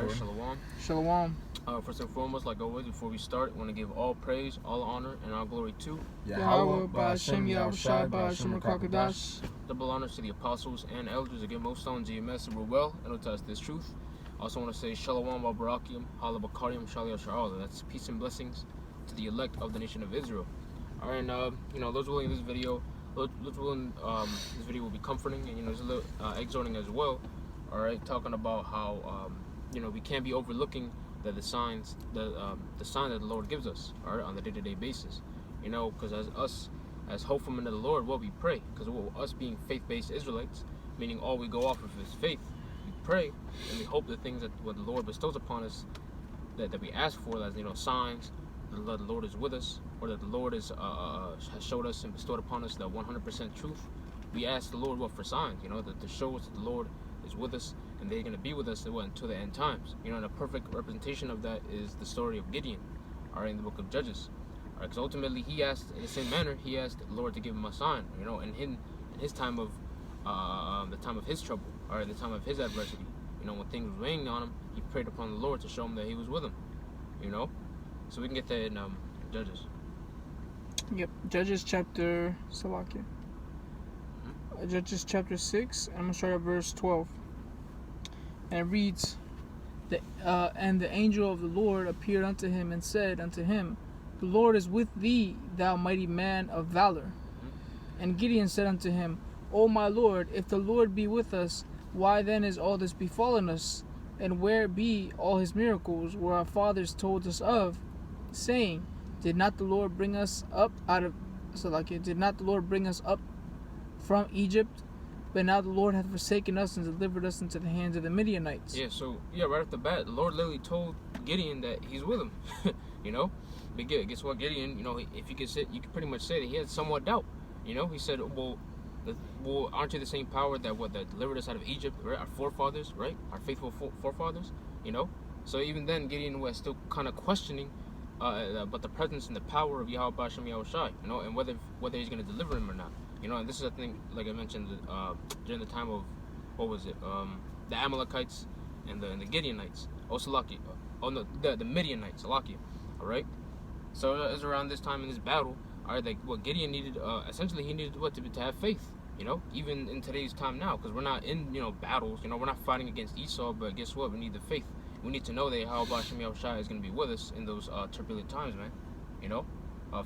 Alright, Shalom. Shalom. First and foremost, like always, before we start, I want to give all praise, all honor, and all glory to Yahweh, Ba'ashem, Yahushai, Ba'ashem, Rakakadash. double honors to the apostles and elders. Again, most on GMS, we're well and attest this truth. I also want to say Shalom al Barakim, Hala Bakariam, Shali Sha'ala. That's peace and blessings to the elect of the nation of Israel. Alright, and those willing this video, this video will be comforting and there's a little exhorting as well. Alright, talking about how we can't be overlooking the signs the sign that the Lord gives us, all right, on the day-to-day basis, because as hopeful men of the Lord, what we pray, because us being faith-based Israelites, meaning all we go off of is faith, we pray and we hope the things that what the Lord bestows upon us, that we ask for, as signs that the Lord is with us, or that the Lord has showed us and bestowed upon us the 100% truth. We ask the Lord for signs, that to show us that the Lord is with us, and they're going to be with us until the end times. And a perfect representation of that is the story of Gideon, all right, in the book of Judges. All right, because ultimately he asked, in the same manner, he asked the Lord to give him a sign, in his time of, the time of his trouble, all right, the time of his adversity. When things were weighing on him, he prayed upon the Lord to show him that he was with him, So we can get that in Judges. Yep, Judges chapter, Salakia. Judges chapter 6, I'm going to start at verse 12. And it reads, And the angel of the Lord appeared unto him and said unto him, The Lord is with thee, thou mighty man of valor. And Gideon said unto him, O my Lord, if the Lord be with us, why then is all this befallen us? And where be all his miracles, where our fathers told us of, saying, Did not the Lord bring us up from Egypt? But now the Lord hath forsaken us and delivered us into the hands of the Midianites. Yeah, so, right off the bat, the Lord literally told Gideon that he's with him, But guess what, Gideon, if you could pretty much say that he had somewhat doubt, He said, well, aren't you the same power that delivered us out of Egypt, right? Our forefathers, right? Our faithful forefathers, So even then, Gideon was still kind of questioning about the presence and the power of Yahweh Ba'ashem Yahushai, and whether he's going to deliver him or not. And this is, I think, like I mentioned, during the time of, the Amalekites and the Gideonites. The Midianites, Salakia, all right? So it was around this time in this battle, all right, what Gideon needed, essentially he needed to have faith, even in today's time now, because we're not in, battles, we're not fighting against Esau, but guess what? We need the faith. We need to know that Yahweh Ba'ashem Yahushai is going to be with us in those turbulent times, man,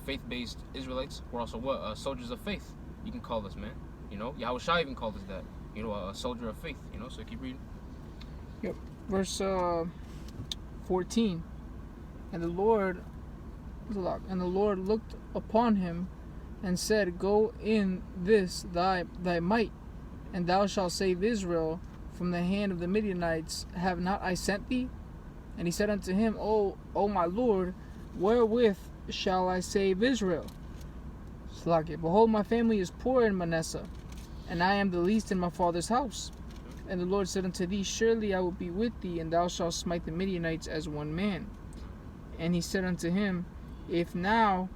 faith-based Israelites. We're also soldiers of faith. You can call us, man. Yahushua even called us that. A soldier of faith. So keep reading. Yep. Verse 14. And the Lord looked upon him and said, Go in this thy might, and thou shalt save Israel from the hand of the Midianites. Have not I sent thee? And he said unto him, O my Lord, wherewith shall I save Israel? Behold, my family is poor in Manasseh, and I am the least in my father's house. And the Lord said unto thee, Surely I will be with thee, and thou shalt smite the Midianites as one man. And he said unto him, If now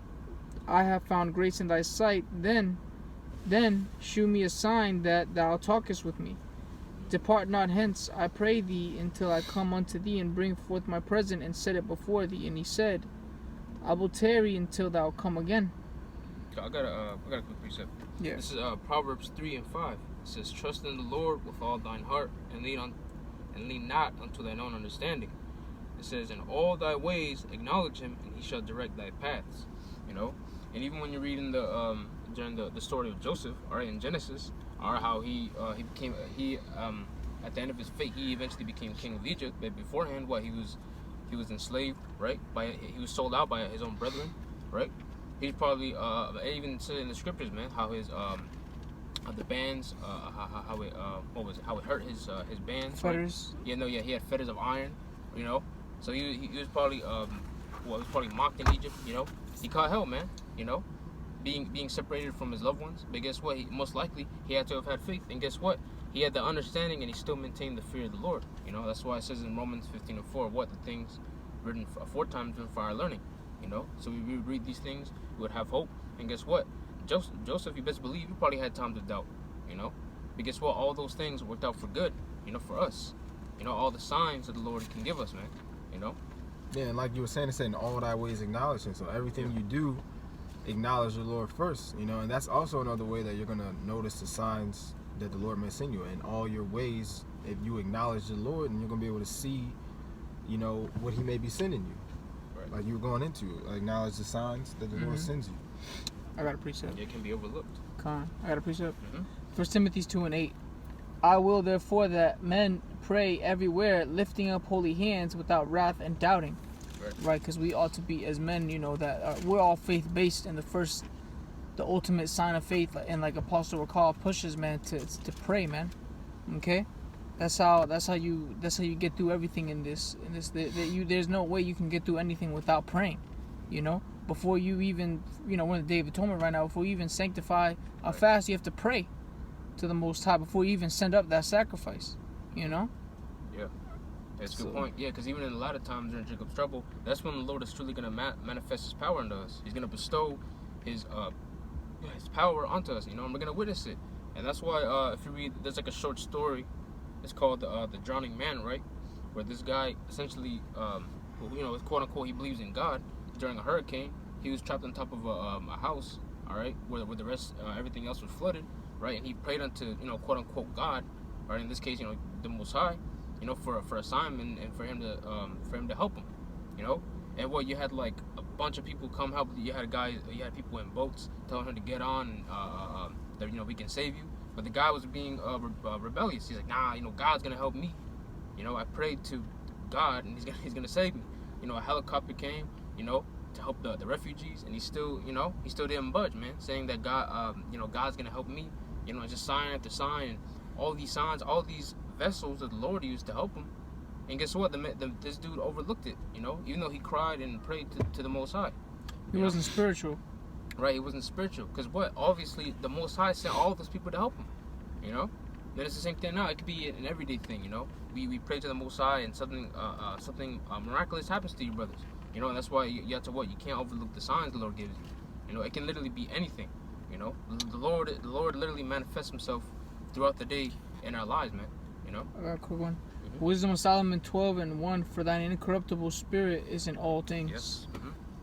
I have found grace in thy sight, then shew me a sign that thou talkest with me. Depart not hence, I pray thee, until I come unto thee and bring forth my present and set it before thee. And he said, I will tarry until thou come again. I got a quick precept. Yeah. This is Proverbs 3 and 5. It says, Trust in the Lord with all thine heart, and lean not unto thine own understanding. It says, In all thy ways acknowledge him, and he shall direct thy paths. And even when you're reading during the story of Joseph, all right, in Genesis, all right, how he became at the end of his fate, he eventually became king of Egypt. But beforehand, he was enslaved, right? He was sold out by his own brethren, right? He's probably even said in the scriptures, man, how his the bands, how it hurt his bands. Fetters. Right? He had fetters of iron, So he was probably was probably mocked in Egypt, He caught hell, man, being separated from his loved ones. But guess what? Most likely he had to have had faith, and guess what? He had the understanding, and he still maintained the fear of the Lord. That's why it says in Romans 15:4, what the things written aforetime for our learning. So we would read these things, we would have hope, and guess what? Joseph, you best believe, he probably had times of doubt, But guess what? All those things worked out for good, for us, all the signs that the Lord can give us, man. You know. Yeah, and like you were saying, in all thy ways acknowledge him. So everything you do, acknowledge the Lord first. And that's also another way that you're gonna notice the signs that the Lord may send you. In all your ways, if you acknowledge the Lord, and you're gonna be able to see, what He may be sending you. Right. Like you were going into, acknowledge the signs that the Lord sends you. I got a precept. It can be overlooked. I got a precept. Mhm. 1 Timothy 2:8. I will therefore that men pray everywhere, lifting up holy hands without wrath and doubting. Right? Because we ought to be, as men, that we're all faith-based, and the ultimate sign of faith, and like Apostle Recall pushes, man, to pray, man. Okay? That's how you get through everything in this. There's no way you can get through anything without praying. Before you even, we're in the Day of Atonement right now. Before you even sanctify a fast, you have to pray to the Most High before you even send up that sacrifice. Yeah, that's a good point. Yeah, because even in a lot of times during Jacob's trouble, that's when the Lord is truly going to manifest His power into us. He's going to bestow His power onto us, and we're going to witness it. And that's why if you read, there's like a short story. It's called the Drowning Man, right? Where this guy essentially, who, quote unquote, he believes in God. During a hurricane, he was trapped on top of a house, all right, where the rest, everything else was flooded, right? And he prayed unto, quote unquote, God, right? In this case, the Most High, for a sign and for him to help him, And you had like a bunch of people come help. You had people in boats telling him to get on, and that we can save you. But the guy was being rebellious. He's like, nah, God's gonna help me. I prayed to God, and He's gonna save me. A helicopter came, to help the refugees, and he still didn't budge, man, saying that God, God's gonna help me, just sign after sign, and all these signs, all these vessels that the Lord used to help him. And guess what? This dude overlooked it, even though he cried and prayed to the Most High. He wasn't spiritual. Right, he wasn't spiritual. Because what? Obviously, the Most High sent all of those people to help him, Then it's the same thing now. It could be an everyday thing, We pray to the Most High, and something miraculous happens to you, brothers. And that's why you have to you can't overlook the signs the Lord gives you. It can literally be anything. The Lord literally manifests Himself throughout the day in our lives, man. I got a quick one. Wisdom of Solomon 12:1. For thine incorruptible spirit is in all things. Yes.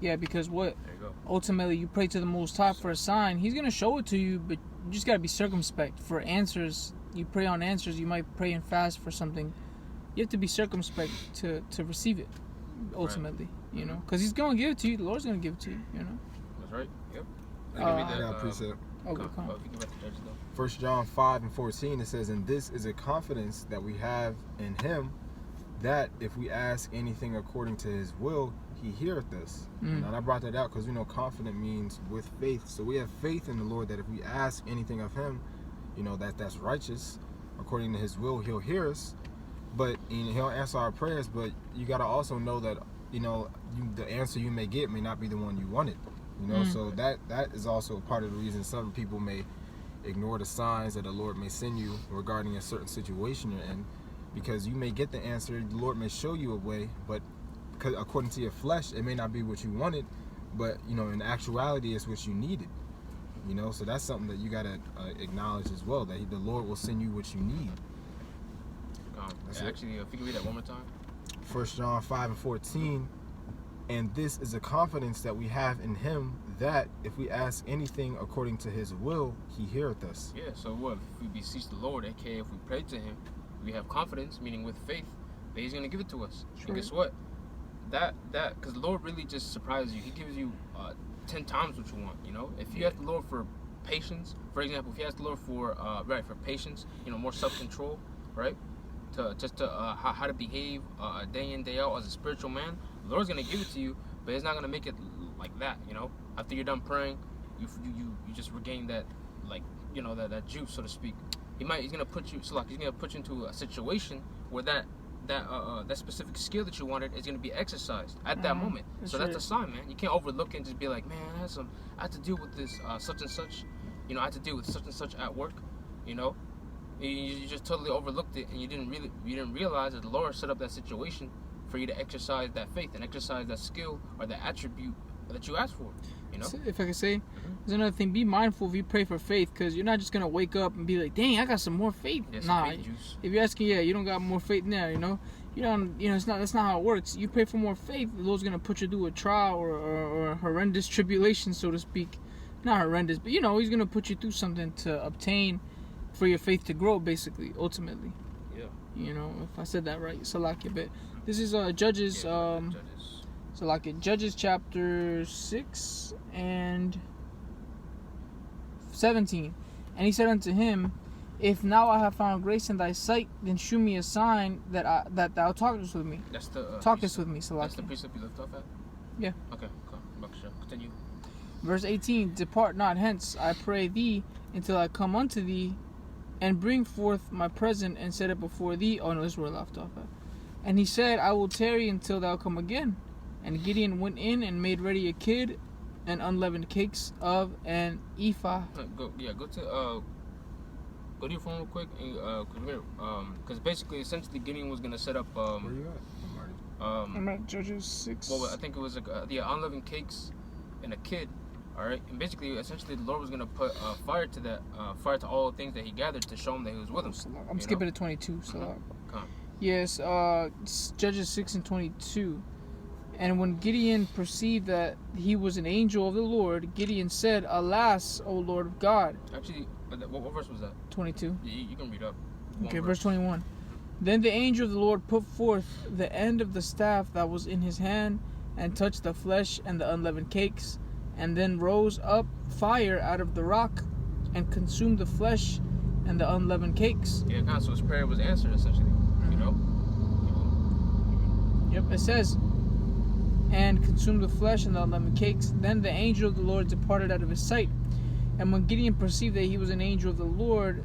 Yeah, because what? There you go. Ultimately, you pray to the Most High for a sign. He's gonna show it to you, but you just gotta be circumspect. For answers, you pray on answers. You might pray and fast for something. You have to be circumspect to receive it. Ultimately, because He's gonna give it to you. The Lord's gonna give it to you. That's right. Yep. I got a precept. Okay, come on. 1 John 5:14, it says, and this is a confidence that we have in Him, that if we ask anything according to His will, He heareth us. And I brought that out because confident means with faith. So we have faith in the Lord that if we ask anything of Him, that's righteous according to His will, He'll hear us. But He'll answer our prayers. But you got to also know that the answer you may get may not be the one you wanted. So that is also a part of the reason some people may ignore the signs that the Lord may send you regarding a certain situation you're in, because you may get the answer, the Lord may show you a way, but because according to your flesh, it may not be what you wanted, but in actuality, it's what you needed. So that's something that you gotta acknowledge as well, that the Lord will send you what you need. Actually, if you can read that one more time. 1 John 5:14. And this is a confidence that we have in Him, that if we ask anything according to His will, He heareth us. Yeah, so what? If we beseech the Lord, aka if we pray to Him, we have confidence, meaning with faith, that He's going to give it to us. Sure. And guess what? Because the Lord really just surprises you. He gives you 10 times what you want, If you ask the Lord for patience, for example, if you ask the Lord for patience, more self-control, right? How to behave day in, day out as a spiritual man, the Lord's gonna give it to you, but He's not gonna make it like that. After you're done praying, you just regain that, that juice, so to speak. He's gonna put you into a situation where that specific skill that you wanted is gonna be exercised at that moment. So that's a sign, man. You can't overlook it and just be like, man, I had to deal with this such and such. I had to deal with such and such at work. You just totally overlooked it, and you didn't realize that the Lord set up that situation for you to exercise that faith and exercise that skill or that attribute that you ask for. You know. So if I could say, there's another thing. Be mindful if you pray for faith, because you're not just gonna wake up and be like, "Dang, I got some more faith." Yeah, some Nah, faith juice. if you're asking, you don't got more faith now. You don't. It's not. That's not how it works. You pray for more faith. The Lord's gonna put you through a trial or a horrendous tribulation, so to speak. Not horrendous, but He's gonna put you through something to obtain, for your faith to grow, basically, ultimately. Yeah. If I said that right, Salakia. But this is Judges. Judges. Salakia, Judges chapter 6 and 17. And he said unto him, If now I have found grace in thy sight, then shew me a sign that thou talkest with me. That's the Talkest with me, Salakia. That's the precept you left off at. Yeah. Okay. Cool. Continue. Verse 18. Depart not hence, I pray thee, until I come unto thee, and bring forth my present and set it before thee. Oh no, this is where I left off at. And he said, I will tarry until thou come again. And Gideon went in and made ready a kid and unleavened cakes of an ephah. Go to your phone real quick, because basically, essentially, Gideon was gonna set up. Where you at? I'm at Judges 6. Well, I think it was unleavened cakes and a kid. All right, and basically, essentially, the Lord was gonna put fire to that, fire to all the things that he gathered to show him that he was with him. I'm skipping to 22. Come. Yes, Judges 6 and 22. And when Gideon perceived that he was an angel of the Lord, Gideon said, Alas, O Lord of God. Actually, what verse was that? 22. You can read up. Okay, verse 21. Then the angel of the Lord put forth the end of the staff that was in his hand, and touched the flesh and the unleavened cakes, and then rose up fire out of the rock, and consumed the flesh and the unleavened cakes. Yeah, so his prayer was answered, essentially. Yep, it says, and consumed the flesh and the unleavened cakes. Then the angel of the Lord departed out of his sight. And when Gideon perceived that he was an angel of the Lord,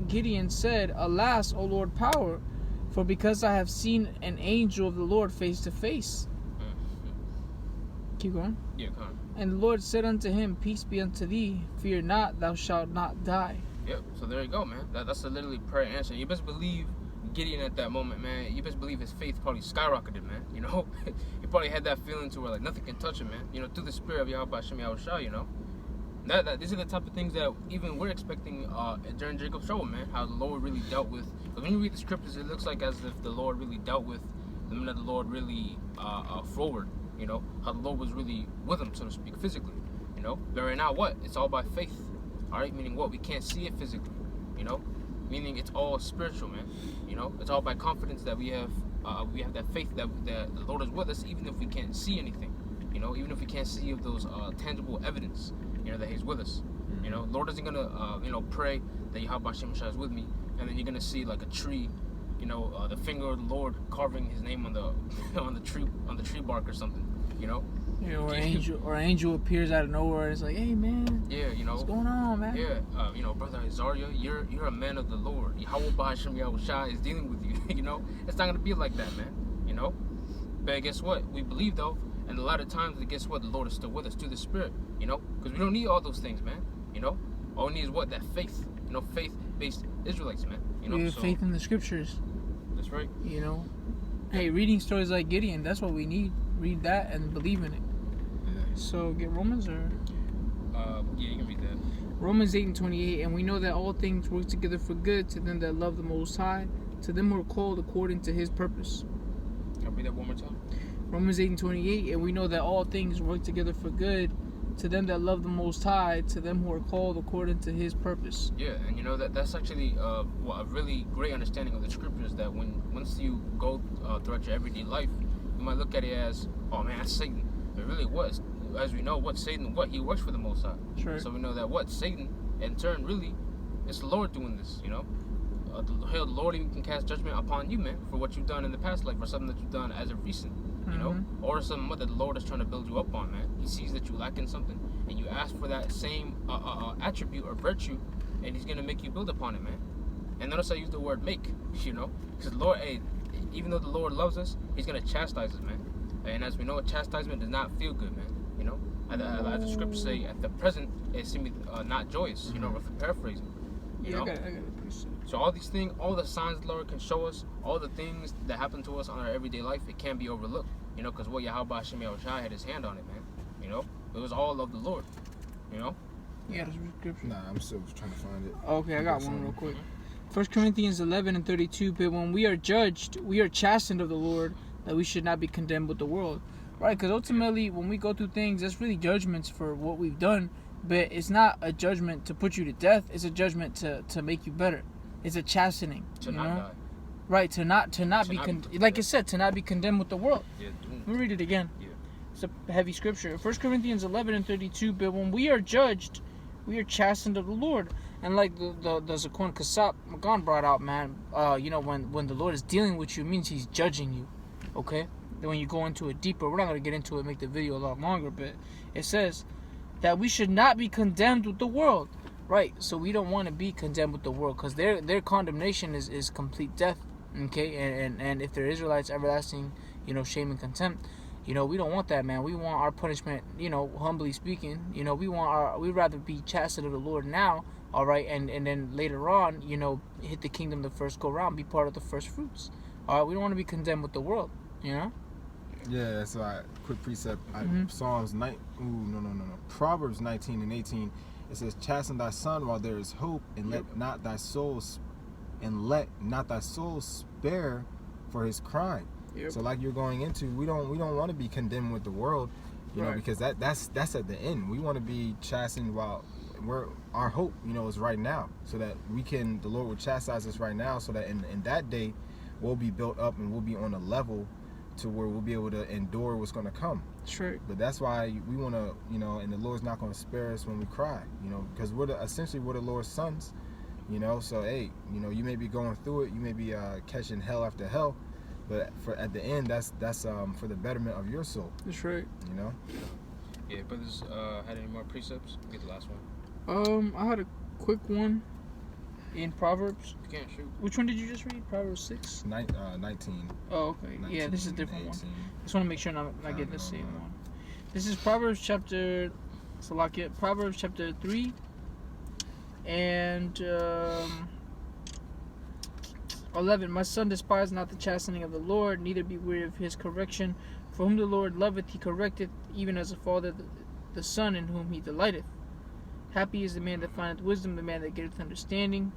Gideon said, Alas, O Lord power, for because I have seen an angel of the Lord face to face. Keep going. Yeah, come on. And the Lord said unto him, Peace be unto thee, fear not, thou shalt not die. Yep, so there you go, man. That's a literally prayer answer. You best believe Gideon at that moment, man. You best believe his faith probably skyrocketed, man. He probably had that feeling to where like nothing can touch him, man. Through the spirit of Yahweh Hashem Yahushua, These are the type of things that even we're expecting during Jacob's trouble, man. How the Lord really dealt with. Because when you read the scriptures, it looks like as if the Lord really dealt with the men of the Lord really forward. How the Lord was really with him, so to speak, physically. But right now, what? It's all by faith. All right, meaning what? We can't see it physically. Meaning it's all spiritual, man. It's all by confidence that we have that faith that the Lord is with us, even if we can't see anything. Even if we can't see of those tangible evidence. That he's with us. Lord isn't gonna pray that Yahweh Hashem is with me, and then you're gonna see like a tree, the finger of the Lord carving his name on the on the tree bark or something. Or an angel appears out of nowhere and it's like, hey man, what's going on, man? Yeah, brother Azaria, you're a man of the Lord. Yahweh Hashem Yahushua is dealing with you. It's not gonna be like that, man. But guess what? We believe though. And a lot of times, guess what? The Lord is still with us through the Spirit, because we don't need all those things, man. All we need is what? That faith, faith-based Israelites, man. We have faith in the scriptures. That's right. Hey, reading stories like Gideon, that's what we need. Read that and believe in it. So, get Romans or? Yeah, you can read that. Romans 8 and 28, and we know that all things work together for good to them that love the Most High, to them who are called according to His purpose. Can I read that one more time? Romans 8 and 28, and we know that all things work together for good to them that love the Most High, to them who are called according to His purpose. Yeah, and that's actually a really great understanding of the scriptures. That once you go throughout your everyday life, you might look at it as, oh man, that's Satan. But really, as we know, what Satan, he works for the Most High. Sure. So we know that Satan, in turn, really, it's the Lord doing this. The Lord even can cast judgment upon you, man, for what you've done in the past life, or something that you've done as of recent. Or something that the Lord is trying to build you up on, man. He sees that you lack in something, and you ask for that same attribute or virtue, and He's gonna make you build upon it, man. And notice I use the word "make," because the Lord, even though the Lord loves us, He's gonna chastise us, man. And as we know, chastisement does not feel good, man. As the scriptures say, at the present it seems not joyous. Paraphrasing. I got it. So all these things, all the signs the Lord can show us, all the things that happen to us on our everyday life, it can't be overlooked. Because Yahweh Hashem Yahushua had His hand on it, man. You know, it was all of the Lord. You know. You got a scripture? Nah, I'm still trying to find it. Okay, I got one real quick. 1 Corinthians 11:32. But when we are judged, we are chastened of the Lord, that we should not be condemned with the world. Right? Because ultimately, when we go through things, that's really judgments for what we've done. But it's not a judgment to put you to death. It's a judgment to make you better. It's a chastening. To you not know? die. Right? To not be not like I said, to not be condemned with the world. Yeah, Let me read it again. Yeah. It's a heavy scripture. 1 Corinthians 11:32. But when we are judged, we are chastened of the Lord. And like the Zaquan Kasab Magan brought out, man, you know, when the Lord is dealing with you, it means he's judging you. Okay? Then when you go into it deeper, we're not going to get into it, make the video a lot longer, but it says that we should not be condemned with the world. Right? So we don't want to be condemned with the world, because their condemnation is complete death. Okay? And if they're Israelites, everlasting, you know, shame and contempt. You know, we don't want that, man. We want our punishment, you know, humbly speaking. You know, we'd rather be chastened of the Lord now, all right, and then later on, you know, hit the kingdom the first go round, be part of the first fruits. All right, we don't want to be condemned with the world, you know? Yeah, that's a quick precept. Psalms 9. No. Proverbs 19:18. It says, "Chasten thy son while there is hope, and let not thy soul spare for his crime." Yep. So like you're going into, we don't want to be condemned with the world, you know, because that's at the end. We want to be chastened while our hope, you know, is right now, so that the Lord will chastise us right now, so that in that day we'll be built up and we'll be on a level to where we'll be able to endure what's going to come. Sure. But that's why we want to, you know, and the Lord's not going to spare us when we cry, you know, because we're the Lord's sons, you know. So hey, you know, you may be going through it, you may be catching hell after hell, but at the end, that's for the betterment of your soul. That's right. You know. Yeah, brothers, had any more precepts? Get the last one. I had a quick one in Proverbs. You can't shoot. Which one did you just read? Proverbs 6? 19. Oh, okay. 19, Yeah, this is a different 18. one. Just want to make sure I'm not getting the same one. This is Proverbs chapter 3 and 11. My son, despise not the chastening of the Lord, neither be weary of his correction. For whom the Lord loveth, he correcteth, even as a father the son in whom he delighteth. Happy is the man that findeth wisdom, the man that getteth understanding.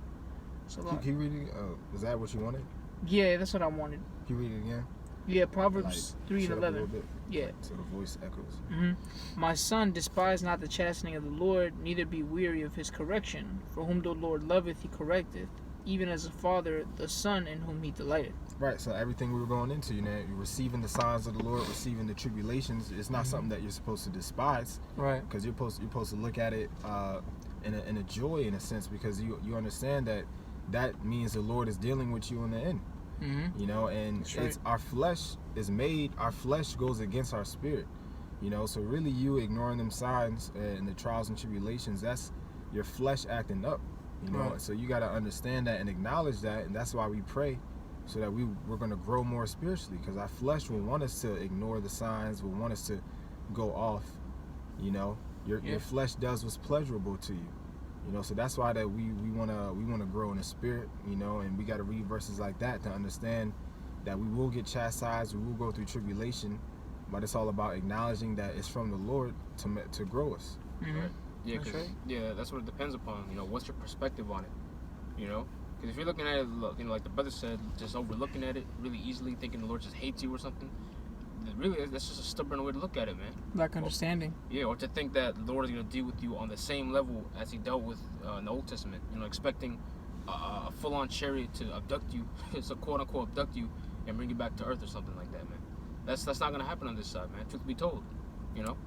Can you read it? Is that what you wanted? Yeah, that's what I wanted. Can you read it again? Yeah, Proverbs 3 and 11. Yeah. So the voice echoes. My son, despise not the chastening of the Lord, neither be weary of his correction. For whom the Lord loveth, he correcteth, even as a father the son in whom he delighteth. Right, so everything we were going into, you know, you're receiving the signs of the Lord, receiving the tribulations. It's not something that you're supposed to despise, right? Because you're supposed to look at it in a joy, in a sense, because you understand that means the Lord is dealing with you in the end. You know, and it's our flesh goes against our spirit. You know, so really you ignoring them signs and the trials and tribulations, that's your flesh acting up. You know, right. So you got to understand that and acknowledge that, and that's why we pray, so that we're going to grow more spiritually, because our flesh will want us to ignore the signs, will want us to go off. You know, your flesh does what's pleasurable to you. You know, so that's why that we want to grow in the spirit. You know, and we got to read verses like that to understand that we will get chastised, we will go through tribulation, but it's all about acknowledging that it's from the Lord to grow us. Right. Yeah, that's right. Yeah, that's what it depends upon. You know, what's your perspective on it? You know, because if you're looking at it, you know, like the brother said, just overlooking at it really easily, thinking the Lord just hates you or something. Really, that's just a stubborn way to look at it, man. Lack understanding. Yeah, or to think that the Lord is going to deal with you on the same level as He dealt with in the Old Testament. You know, expecting a full-on chariot to abduct you, it's a quote-unquote abduct you, and bring you back to earth or something like that, man. That's not going to happen on this side, man. Truth be told, you know.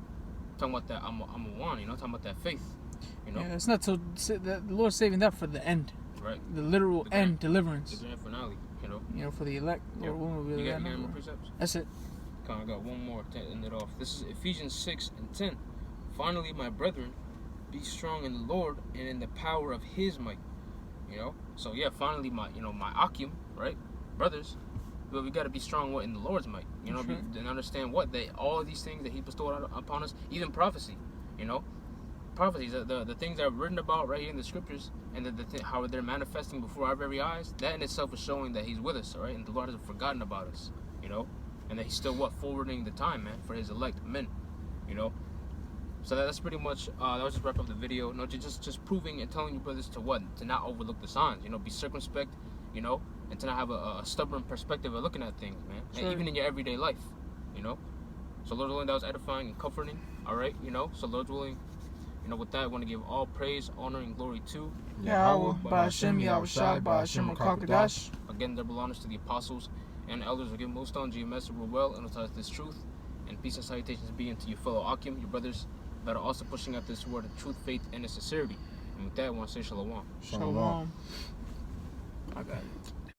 Talking about that, I'm a one, you know. Talking about that faith, you know. Yeah, it's not so. The Lord's saving that for the end. Right. The literal end, deliverance. The grand finale, you know. You know, for the elect. Yep. Lord will reveal You that got any number. more precepts? That's it. I got one more to end it off. This is Ephesians 6:10. Finally, my brethren, be strong in the Lord and in the power of His might. You know. So yeah, finally, my Akim, right, brothers. But we got to be strong in the Lord's might, you know, and understand all of these things that He bestowed upon us, even prophecy, you know, prophecies, the things that are written about right here in the scriptures, and how they're manifesting before our very eyes. That in itself is showing that He's with us, all right, and the Lord hasn't forgotten about us, you know, and that He's still forwarding the time, man, for His elect men, you know. So that's pretty much, that was just wrap up the video. No, just proving and telling you brothers to what? To not overlook the signs, you know, be circumspect, you know, and to not have a stubborn perspective of looking at things, man. Sure. And even in your everyday life, you know. So Lord willing, that was edifying and comforting, all right, you know. So Lord willing, you know, with that, I want to give all praise, honor, and glory to, Yahweh, Ba'ashem, Yahushua, Ba'ashem, Rakakadash. again, double honors to the apostles and elders of Give Millstone, GMS, rule well, and attest this truth. And peace and salutations be unto your fellow Akim, your brothers that are also pushing out this word of truth, faith, and sincerity. And with that, I want to say shalom. Shalom. I got it.